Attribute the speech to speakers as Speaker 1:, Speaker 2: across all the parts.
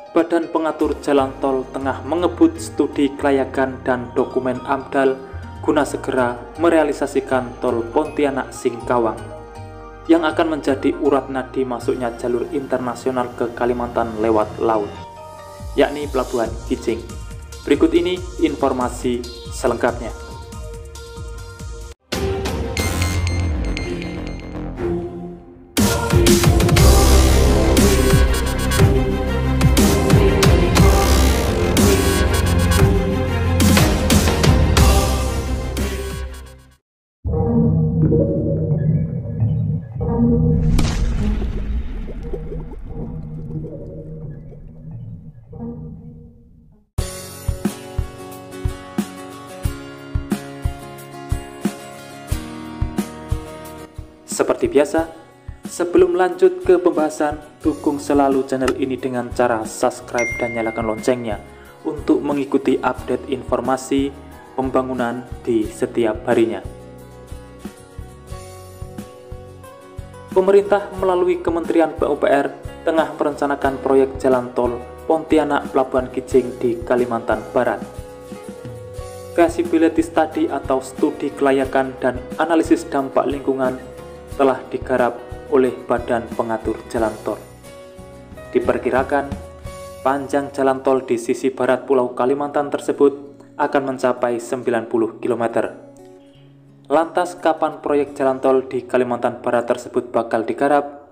Speaker 1: Badan Pengatur Jalan Tol tengah mengebut studi kelayakan dan dokumen AMDAL guna segera merealisasikan tol Pontianak-Singkawang yang akan menjadi urat nadi masuknya jalur internasional ke Kalimantan lewat laut, yakni Pelabuhan Kijing. Berikut ini informasi selengkapnya. Seperti biasa, sebelum lanjut ke pembahasan, dukung selalu channel ini dengan cara subscribe dan nyalakan loncengnya untuk mengikuti update informasi pembangunan di setiap harinya. Pemerintah melalui Kementerian PUPR tengah merencanakan proyek jalan tol Pontianak Pelabuhan Kijing di Kalimantan Barat. Feasibility study atau studi kelayakan dan analisis dampak lingkungan telah digarap oleh Badan Pengatur Jalan Tol. Diperkirakan, panjang jalan tol di sisi barat Pulau Kalimantan tersebut akan mencapai 90 km. Lantas, kapan proyek jalan tol di Kalimantan Barat tersebut bakal digarap?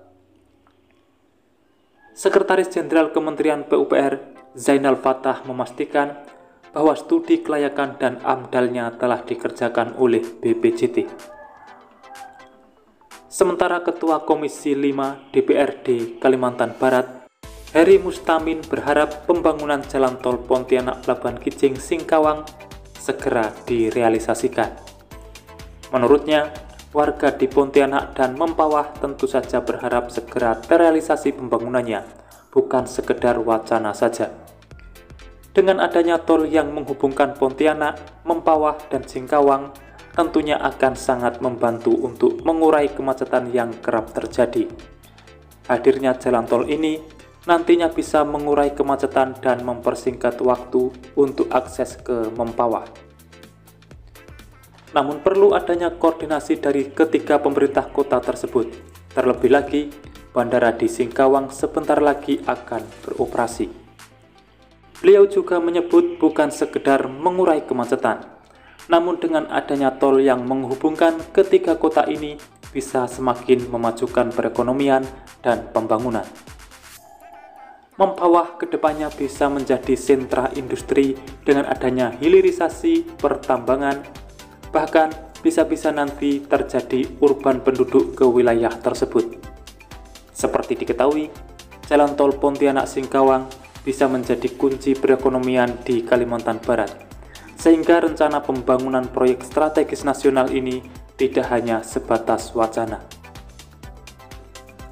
Speaker 1: Sekretaris Jenderal Kementerian PUPR, Zainal Fatah, memastikan bahwa studi kelayakan dan AMDAL-nya telah dikerjakan oleh BPJT. Sementara Ketua Komisi 5 DPRD Kalimantan Barat, Heri Mustamin, berharap pembangunan jalan tol Pontianak Pelabuhan Kijing Singkawang segera direalisasikan. Menurutnya, warga di Pontianak dan Mempawah tentu saja berharap segera terrealisasi pembangunannya, bukan sekedar wacana saja. Dengan adanya tol yang menghubungkan Pontianak, Mempawah, dan Singkawang, tentunya akan sangat membantu untuk mengurai kemacetan yang kerap terjadi. Hadirnya jalan tol ini nantinya bisa mengurai kemacetan dan mempersingkat waktu untuk akses ke Mempawah. Namun perlu adanya koordinasi dari ketiga pemerintah kota tersebut. Terlebih lagi, bandara di Singkawang sebentar lagi akan beroperasi. Beliau juga menyebut bukan sekedar mengurai kemacetan, namun dengan adanya tol yang menghubungkan ketiga kota ini bisa semakin memajukan perekonomian dan pembangunan. Mempawah kedepannya bisa menjadi sentra industri dengan adanya hilirisasi pertambangan, bahkan bisa-bisa nanti terjadi urban penduduk ke wilayah tersebut. Seperti diketahui, jalan tol Pontianak Singkawang bisa menjadi kunci perekonomian di Kalimantan Barat, sehingga rencana pembangunan proyek strategis nasional ini tidak hanya sebatas wacana.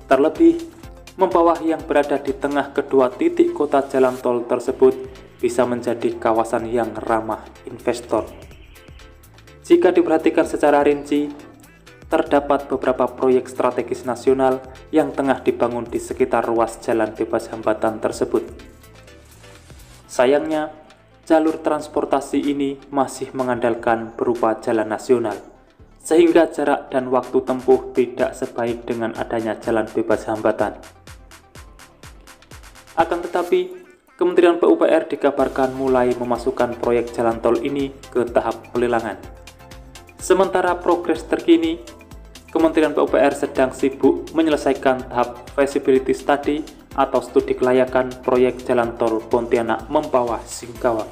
Speaker 1: Terlebih, Mempawah yang berada di tengah kedua titik kota jalan tol tersebut bisa menjadi kawasan yang ramah investor. Jika diperhatikan secara rinci, terdapat beberapa proyek strategis nasional yang tengah dibangun di sekitar ruas jalan bebas hambatan tersebut. Sayangnya, jalur transportasi ini masih mengandalkan berupa jalan nasional, sehingga jarak dan waktu tempuh tidak sebaik dengan adanya jalan bebas hambatan. Akan tetapi, Kementerian PUPR dikabarkan mulai memasukkan proyek jalan tol ini ke tahap pelelangan. Sementara progres terkini, Kementerian PUPR sedang sibuk menyelesaikan tahap feasibility study atau studi kelayakan proyek jalan tol Pontianak Mempawah Singkawang.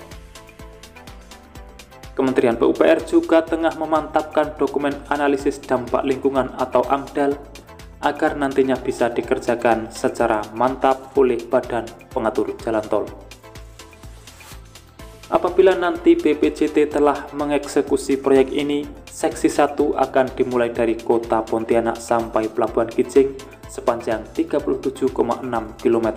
Speaker 1: Kementerian PUPR juga tengah memantapkan dokumen analisis dampak lingkungan atau AMDAL agar nantinya bisa dikerjakan secara mantap oleh Badan Pengatur Jalan Tol. Apabila nanti BPJT telah mengeksekusi proyek ini, seksi 1 akan dimulai dari kota Pontianak sampai Pelabuhan Kijing sepanjang 37,6 km.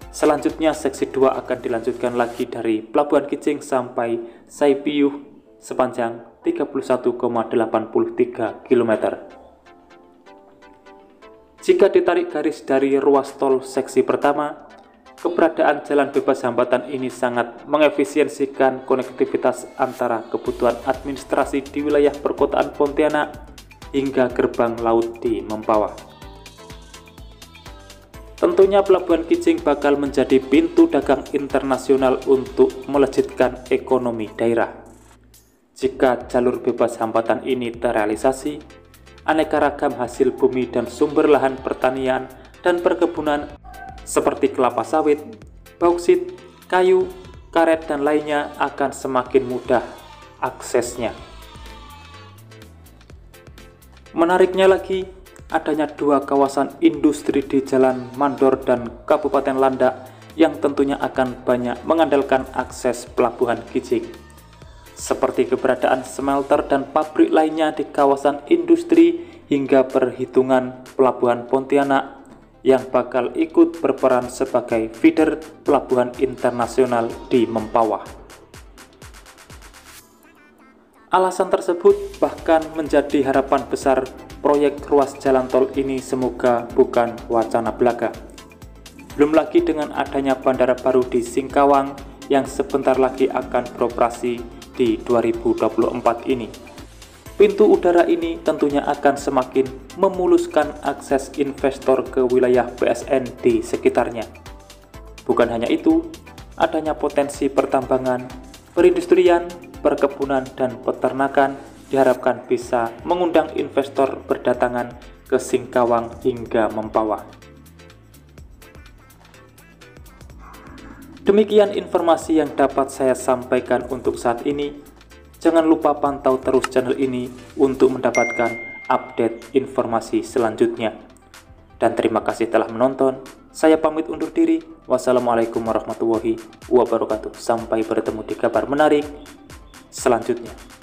Speaker 1: Selanjutnya seksi 2 akan dilanjutkan lagi dari Pelabuhan Kijing sampai Saipiyuh sepanjang 31,83 km. Jika ditarik garis dari ruas tol seksi pertama, keberadaan jalan bebas hambatan ini sangat mengefisiensikan konektivitas antara kebutuhan administrasi di wilayah perkotaan Pontianak hingga gerbang laut di Mempawah. Tentunya Pelabuhan Kijing bakal menjadi pintu dagang internasional untuk melejitkan ekonomi daerah. Jika jalur bebas hambatan ini terrealisasi, aneka ragam hasil bumi dan sumber lahan pertanian dan perkebunan seperti kelapa sawit, bauksit, kayu, karet, dan lainnya akan semakin mudah aksesnya. Menariknya lagi, adanya dua kawasan industri di Jalan Mandor dan Kabupaten Landak yang tentunya akan banyak mengandalkan akses Pelabuhan Kijing, seperti keberadaan smelter dan pabrik lainnya di kawasan industri hingga perhitungan Pelabuhan Pontianak yang bakal ikut berperan sebagai feeder pelabuhan internasional di Mempawah. Alasan tersebut bahkan menjadi harapan besar proyek ruas jalan tol ini semoga bukan wacana belaka. Belum lagi dengan adanya bandara baru di Singkawang yang sebentar lagi akan beroperasi di 2024 ini. Pintu udara ini tentunya akan semakin memuluskan akses investor ke wilayah PSN di sekitarnya. Bukan hanya itu, adanya potensi pertambangan, perindustrian, perkebunan, dan peternakan diharapkan bisa mengundang investor berdatangan ke Singkawang hingga Mempawah. Demikian informasi yang dapat saya sampaikan untuk saat ini. Jangan lupa pantau terus channel ini untuk mendapatkan update informasi selanjutnya. Dan terima kasih telah menonton. Saya pamit undur diri. Wassalamualaikum warahmatullahi wabarakatuh. Sampai bertemu di kabar menarik selanjutnya.